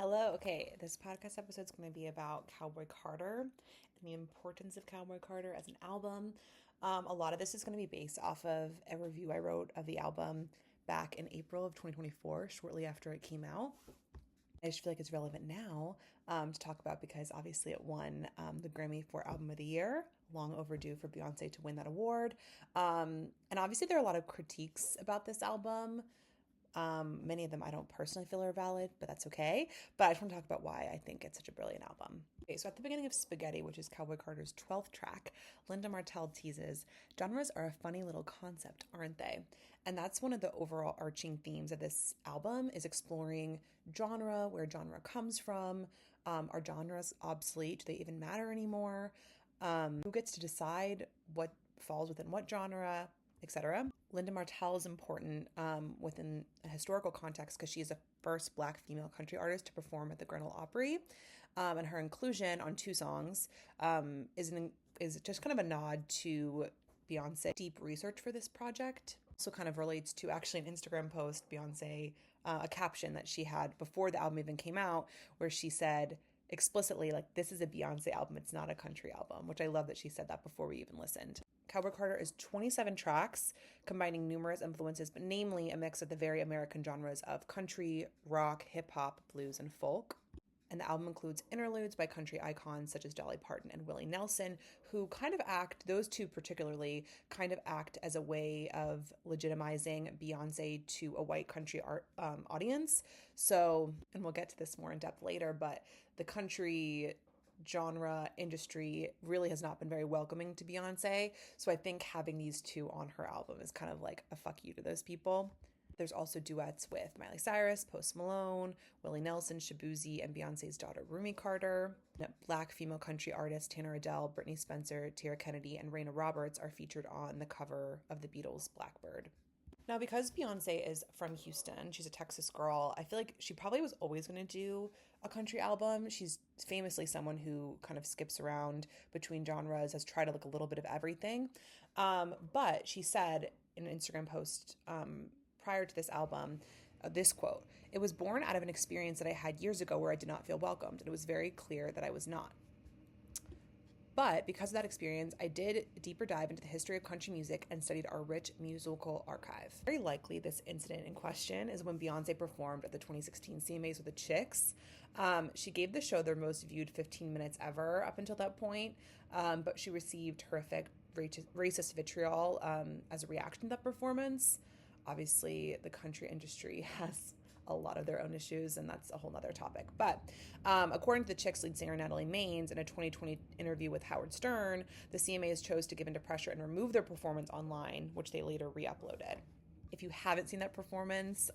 Hello. Okay, this podcast episode is going to be about Cowboy Carter and the importance of Cowboy Carter as an album. A lot of this is going to be based off of a review I wrote of the album back in April of 2024, shortly after it came out. I just feel like it's relevant now to talk about because obviously it won the Grammy for Album of the Year, long overdue for Beyoncé to win that award. And obviously there are a lot of critiques about this album. Many of them I don't personally feel are valid, but that's okay. But I just want to talk about why I think it's such a brilliant album. Okay, so at the beginning of Spaghetti, which is Cowboy Carter's 12th track, Linda Martell teases, genres are a funny little concept, aren't they? And that's one of the overall arching themes of this album is exploring genre, where genre comes from. Are genres obsolete? Do they even matter anymore? Who gets to decide what falls within what genre, etc. Linda Martell is important within a historical context because she is the first Black female country artist to perform at the Grinnell Opry, and her inclusion on two songs is just kind of a nod to Beyoncé's deep research for this project. Also kind of relates to actually an Instagram post, Beyoncé, a caption that she had before the album even came out, where she said explicitly, like, this is a Beyoncé album, it's not a country album, which I love that she said that before we even listened. Cowboy Carter is 27 tracks, combining numerous influences, but namely a mix of the very American genres of country, rock, hip-hop, blues, and folk. And the album includes interludes by country icons such as Dolly Parton and Willie Nelson, who kind of act, those two particularly, kind of act as a way of legitimizing Beyoncé to a white country audience. So, and we'll get to this more in depth later, but the country genre industry really has not been very welcoming to Beyoncé. So I think having these two on her album is kind of like a fuck you to those people. There's also duets with Miley Cyrus, Post Malone, Willie Nelson, Shabuzi, and Beyoncé's daughter Rumi Carter. Black female country artists Tanner Adele, Brittany Spencer, Tara Kennedy, and Raina Roberts are featured on the cover of the Beatles' Blackbird. Now, because Beyoncé is from Houston, she's a Texas girl, I feel like she probably was always going to do a country album. She's famously someone who kind of skips around between genres, has tried to look a little bit of everything. But she said in an Instagram post prior to this album, this quote, "It was born out of an experience that I had years ago where I did not feel welcomed, and it was very clear that I was not. But because of that experience, I did a deeper dive into the history of country music and studied our rich musical archive." Very likely this incident in question is when Beyoncé performed at the 2016 CMAs with the Chicks. She gave the show their most viewed 15 minutes ever up until that point, but she received horrific racist vitriol as a reaction to that performance. Obviously, the country industry has a lot of their own issues, and that's a whole nother topic. But according to the Chicks lead singer Natalie Maines in a 2020 interview with Howard Stern, the CMAs chose to give into pressure and remove their performance online, which they later re-uploaded. If you haven't seen that performance,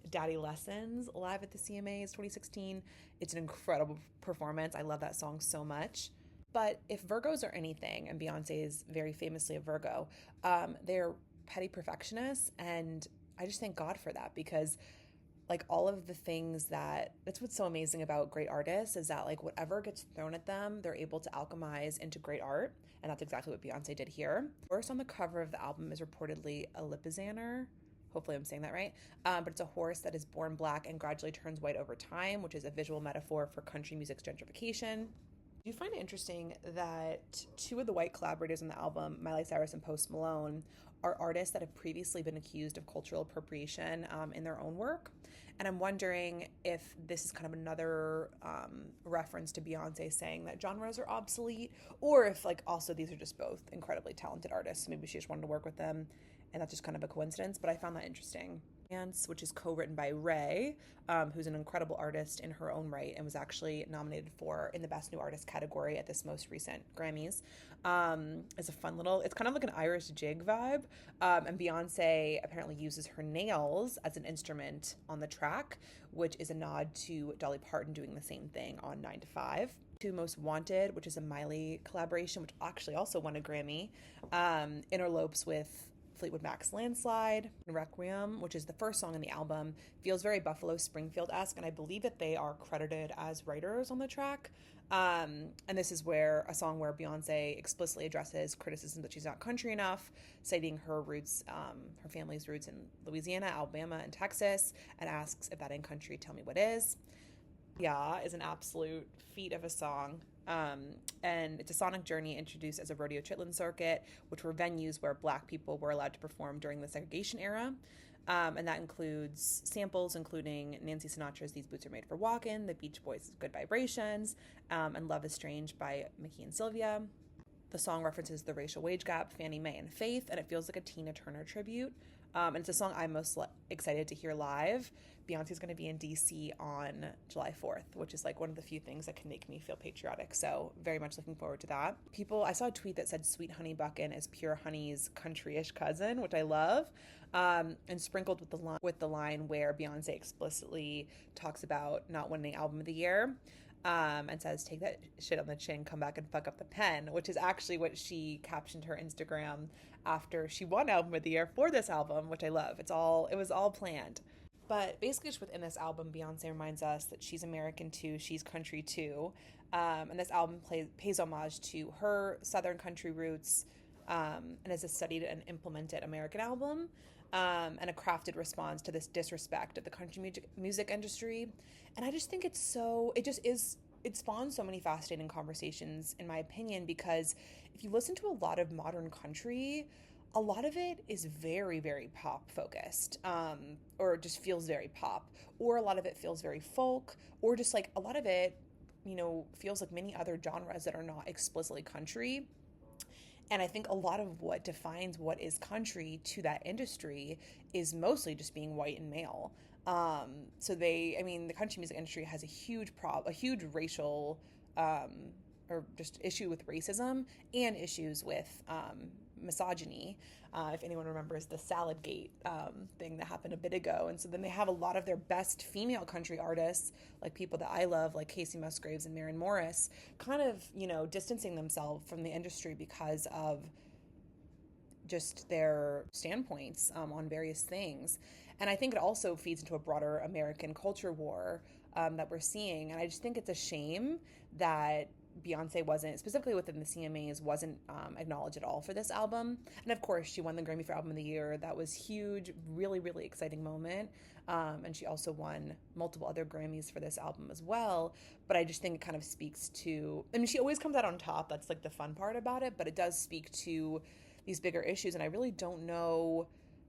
Daddy Lessons live at the CMAs 2016, it's an incredible performance. I love that song so much. But if Virgos are anything, and Beyoncé is very famously a Virgo, they're petty perfectionists, and I just thank God for that, because like all of the things that's what's so amazing about great artists is that like whatever gets thrown at them, they're able to alchemize into great art. And that's exactly what Beyoncé did here. First on the cover of the album is reportedly a Lipizzaner. Hopefully I'm saying that right. But it's a horse that is born black and gradually turns white over time, which is a visual metaphor for country music's gentrification. Do you find it interesting that two of the white collaborators on the album, Miley Cyrus and Post Malone, are artists that have previously been accused of cultural appropriation in their own work? And I'm wondering if this is kind of another reference to Beyoncé saying that genres are obsolete, or if like also these are just both incredibly talented artists. Maybe she just wanted to work with them, and that's just kind of a coincidence, but I found that interesting. Dance, which is co-written by Ray, who's an incredible artist in her own right and was actually nominated for in the Best New Artist category at this most recent Grammys. It's a fun little, it's kind of like an Irish jig vibe. And Beyoncé apparently uses her nails as an instrument on the track, which is a nod to Dolly Parton doing the same thing on 9 to 5. To Most Wanted, which is a Miley collaboration, which actually also won a Grammy, interlopes with Fleetwood Mac's Landslide. Requiem, which is the first song in the album, feels very Buffalo Springfield-esque, and I believe that they are credited as writers on the track. And this is where a song where Beyoncé explicitly addresses criticism that she's not country enough, citing her roots, her family's roots in Louisiana, Alabama, and Texas, and asks, if that ain't country, tell me what is. Yeah is an absolute feat of a song. And it's a sonic journey introduced as a rodeo chitlin circuit, which were venues where Black people were allowed to perform during the segregation era. And that includes samples, including Nancy Sinatra's These Boots Are Made for Walkin', the Beach Boys' Good Vibrations, and Love is Strange by Mickey and Sylvia. The song references the racial wage gap, Fannie Mae, and Faith, and it feels like a Tina Turner tribute. And it's a song I'm most excited to hear live. Beyonce's going to be in DC on July 4th, which is like one of the few things that can make me feel patriotic. So very much looking forward to that. I saw a tweet that said Sweet Honey Buckin is Pure Honey's country-ish cousin, which I love. And sprinkled with the line where Beyonce explicitly talks about not winning Album of the Year. And says, take that shit on the chin, come back and fuck up the pen, which is actually what she captioned her Instagram after she won Album of the Year for this album, which I love. It was all planned. But basically just within this album, Beyonce reminds us that she's American too, she's country too. And this album pays homage to her Southern country roots, and is a studied and implemented American album, and a crafted response to this disrespect of the country music industry. And I just think it spawns so many fascinating conversations, in my opinion, because if you listen to a lot of modern country, a lot of it is very, very pop focused, or just feels very pop, or a lot of it feels very folk, or just like a lot of it, feels like many other genres that are not explicitly country. And I think a lot of what defines what is country to that industry is mostly just being white and male. The country music industry has a huge racial, or just issue with racism and issues with misogyny. If anyone remembers the Saladgate thing that happened a bit ago. And so then they have a lot of their best female country artists, like people that I love, like Casey Musgraves and Maren Morris, kind of, distancing themselves from the industry because of just their standpoints on various things. And I think it also feeds into a broader American culture war that we're seeing. And I just think it's a shame that Beyonce wasn't, specifically within the CMAs, wasn't acknowledged at all for this album. And of course, she won the Grammy for Album of the Year. That was huge, really, really exciting moment. And she also won multiple other Grammys for this album as well. But I just think it kind of speaks to, she always comes out on top. That's like the fun part about it. But it does speak to these bigger issues. And I really don't know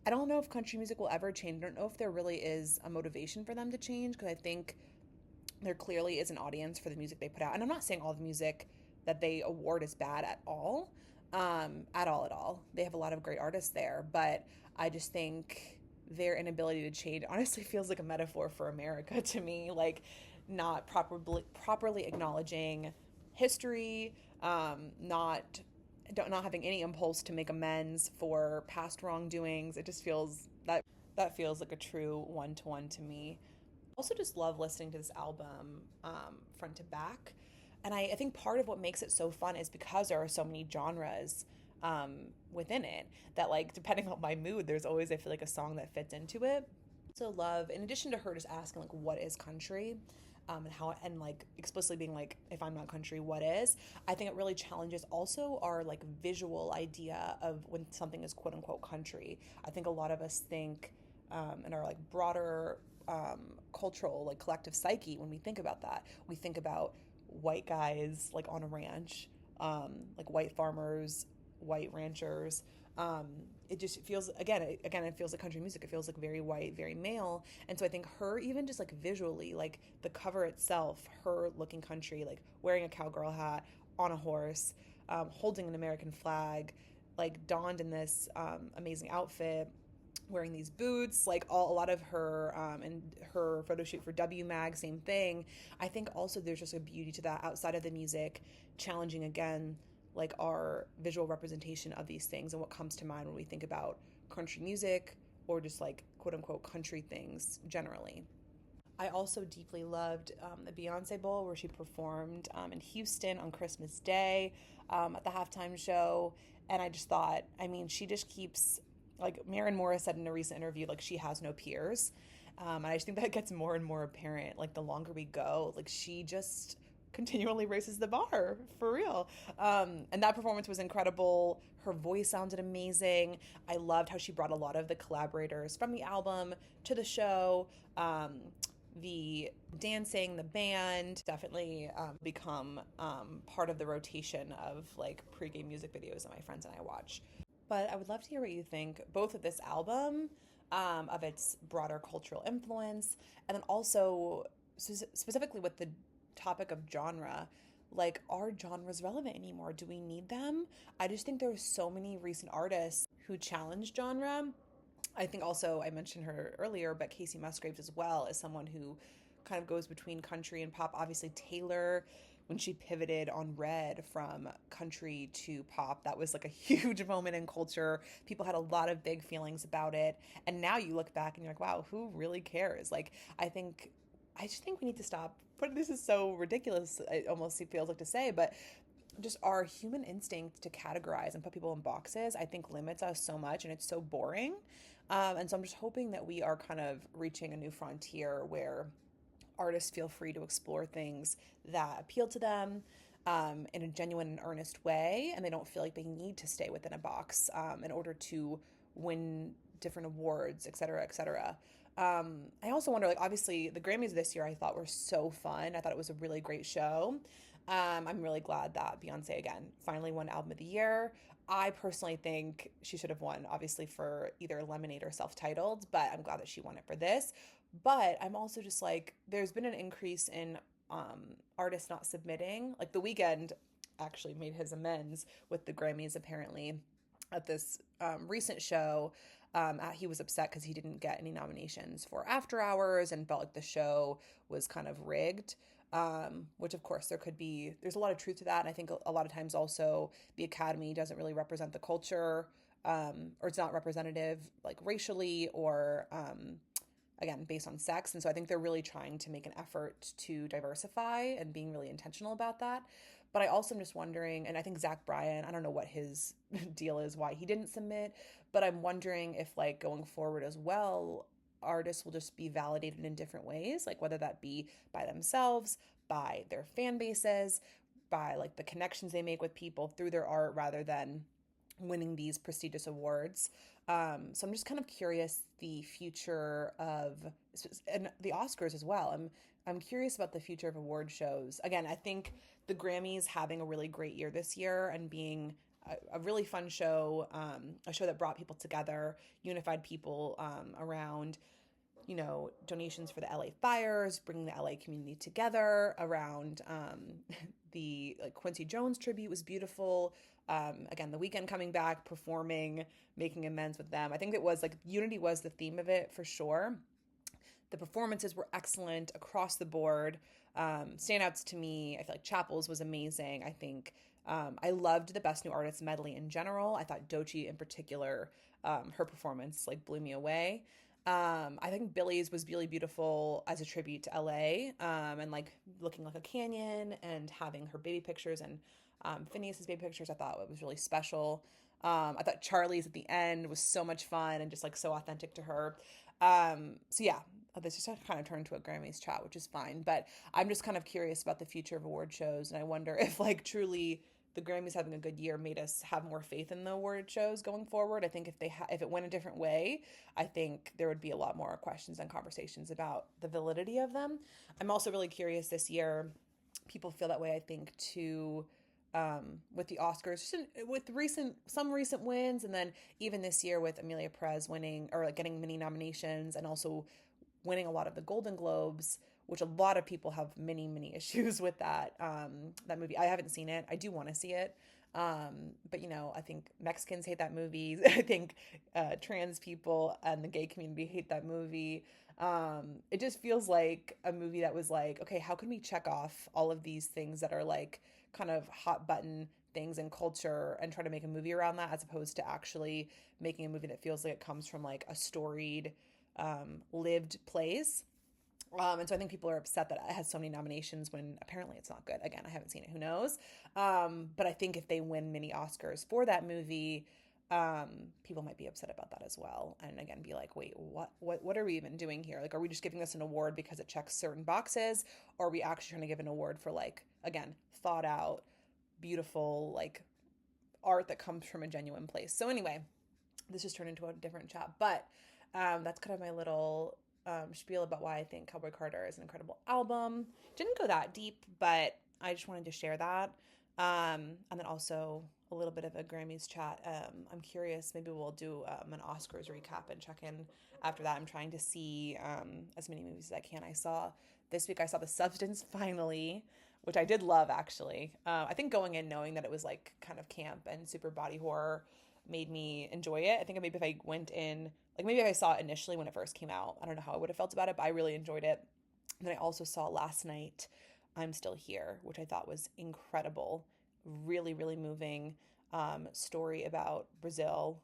if country music will ever change. I don't know if there really is a motivation for them to change, because I think there clearly is an audience for the music they put out. And I'm not saying all the music that they award is bad at all. At all. They have a lot of great artists there. But I just think their inability to change honestly feels like a metaphor for America to me. Like not properly acknowledging history, not having any impulse to make amends for past wrongdoings. It just feels that feels like a true one-to-one to me. Also just love listening to this album front to back. And I think part of what makes it so fun is because there are so many genres within it that, like, depending on my mood, there's always, I feel like, a song that fits into it. So love, in addition to her just asking, like, what is country? And like explicitly being like, if I'm not country, what is? I think it really challenges also our like visual idea of when something is quote unquote country. I think a lot of us think in our like broader cultural like collective psyche, when we think about that, we think about white guys like on a ranch, like white farmers, white ranchers. It just feels, again, it feels like country music. It feels like very white, very male. And so I think her, even just like visually, like the cover itself, her looking country, like wearing a cowgirl hat on a horse, holding an American flag, like donned in this amazing outfit, wearing these boots, like a lot of her and her photo shoot for W Mag, same thing. I think also there's just a beauty to that outside of the music, challenging again like our visual representation of these things and what comes to mind when we think about country music or just like quote unquote country things generally. I also deeply loved the Beyonce Bowl, where she performed in Houston on Christmas Day at the halftime show. And I just thought, she just keeps, like Maren Morris said in a recent interview, like she has no peers. And I just think that gets more and more apparent, like the longer we go, like she just continually raises the bar, for real. And that performance was incredible. Her voice sounded amazing. I loved how she brought a lot of the collaborators from the album to the show. the dancing, the band definitely become part of the rotation of like pregame music videos that my friends and I watch. But I would love to hear what you think both of this album, of its broader cultural influence, and then also specifically with the topic of genre. Like, are genres relevant anymore? Do we need them? I just think there's so many recent artists who challenge genre. I think also I mentioned her earlier, but Casey Musgraves as well is someone who kind of goes between country and pop. Obviously, Taylor, when she pivoted on Red from country to pop, that was like a huge moment in culture. People had a lot of big feelings about it. And now you look back and you're like, wow, who really cares? Like, I just think we need to stop. But this is so ridiculous, it almost feels like to say, but just our human instinct to categorize and put people in boxes, I think limits us so much and it's so boring. And so I'm just hoping that we are kind of reaching a new frontier where artists feel free to explore things that appeal to them in a genuine and earnest way, and they don't feel like they need to stay within a box in order to win different awards, et cetera, et cetera. I also wonder, like, obviously, the Grammys this year I thought were so fun. I thought it was a really great show. I'm really glad that Beyonce, again, finally won Album of the Year. I personally think she should have won, obviously, for either Lemonade or Self Titled, but I'm glad that she won it for this. But I'm also just like, there's been an increase in artists not submitting. Like, The Weeknd actually made his amends with the Grammys, apparently, at this recent show. He was upset because he didn't get any nominations for After Hours and felt like the show was kind of rigged. Which of course there's a lot of truth to that. And I think a lot of times also the Academy doesn't really represent the culture, or it's not representative like racially or, again, based on sex. And so I think they're really trying to make an effort to diversify and being really intentional about that. But I also am just wondering, and I think Zach Bryan, I don't know what his deal is, why he didn't submit, but I'm wondering if, like, going forward as well, artists will just be validated in different ways, like whether that be by themselves, by their fan bases, by like the connections they make with people through their art rather than winning these prestigious awards. So I'm just kind of curious the future of, and the Oscars as well. I'm curious about the future of award shows. Again, I think the Grammys having a really great year this year and being a really fun show, a show that brought people together, unified people around, donations for the LA fires, bringing the LA community together around the like Quincy Jones tribute was beautiful. Again, The Weeknd coming back, performing, making amends with them. I think it was like unity was the theme of it for sure. The performances were excellent across the board. Standouts to me, I feel like Chapel's was amazing. I think I loved the Best New Artist medley in general. I thought Doechii in particular, her performance like blew me away. I think Billy's was really beautiful as a tribute to LA, and like looking like a canyon and having her baby pictures and Phineas's baby pictures. I thought it was really special. I thought Charlie's at the end was so much fun and just like so authentic to her. So yeah, this just kind of turned into a Grammys chat, which is fine. But I'm just kind of curious about the future of award shows, and I wonder if like truly the Grammys having a good year made us have more faith in the award shows going forward. I think if it went a different way, I think there would be a lot more questions and conversations about the validity of them. I'm also really curious this year. People feel that way, I think, too, with the Oscars, with some recent wins, and then even this year with Amelia Perez winning or like getting many nominations and also winning a lot of the Golden Globes, which a lot of people have many issues with that movie. I haven't seen it. I do want to see it. But I think Mexicans hate that movie. I think trans people and the gay community hate that movie. It just feels like a movie that was like, okay, how can we check off all of these things that are like kind of hot button things in culture and try to make a movie around that, as opposed to actually making a movie that feels like it comes from like a storied, lived place. And so I think people are upset that it has so many nominations when apparently it's not good. Again, I haven't seen it. Who knows? But I think if they win many Oscars for that movie, people might be upset about that as well. And again, be like, wait, what are we even doing here? Like, are we just giving this an award because it checks certain boxes? Or are we actually trying to give an award for like, again, thought out, beautiful, like art that comes from a genuine place? So anyway, this just turned into a different chat, but that's kind of my little spiel about why I think Cowboy Carter is an incredible album. Didn't go that deep, but I just wanted to share that. And then also a little bit of a Grammys chat. I'm curious, maybe we'll do an Oscars recap and check in after that. I'm trying to see as many movies as I can. This week I saw The Substance finally, which I did love actually. I think going in knowing that it was like kind of camp and super body horror made me enjoy it. I think maybe if I went in, like maybe if I saw it initially when it first came out, I don't know how I would have felt about it, but I really enjoyed it. And then I also saw last night I'm Still Here, which I thought was incredible. Really, really moving story about Brazil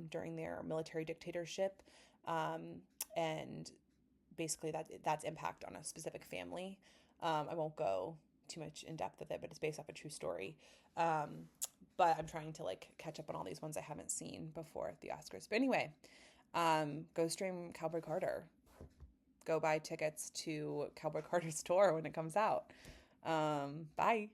during their military dictatorship, and basically that's impact on a specific family. I won't go too much in depth with it, but it's based off a true story. But I'm trying to like catch up on all these ones I haven't seen before the Oscars. But anyway, go stream Cowboy Carter. Go buy tickets to Cowboy Carter's tour when it comes out. Bye.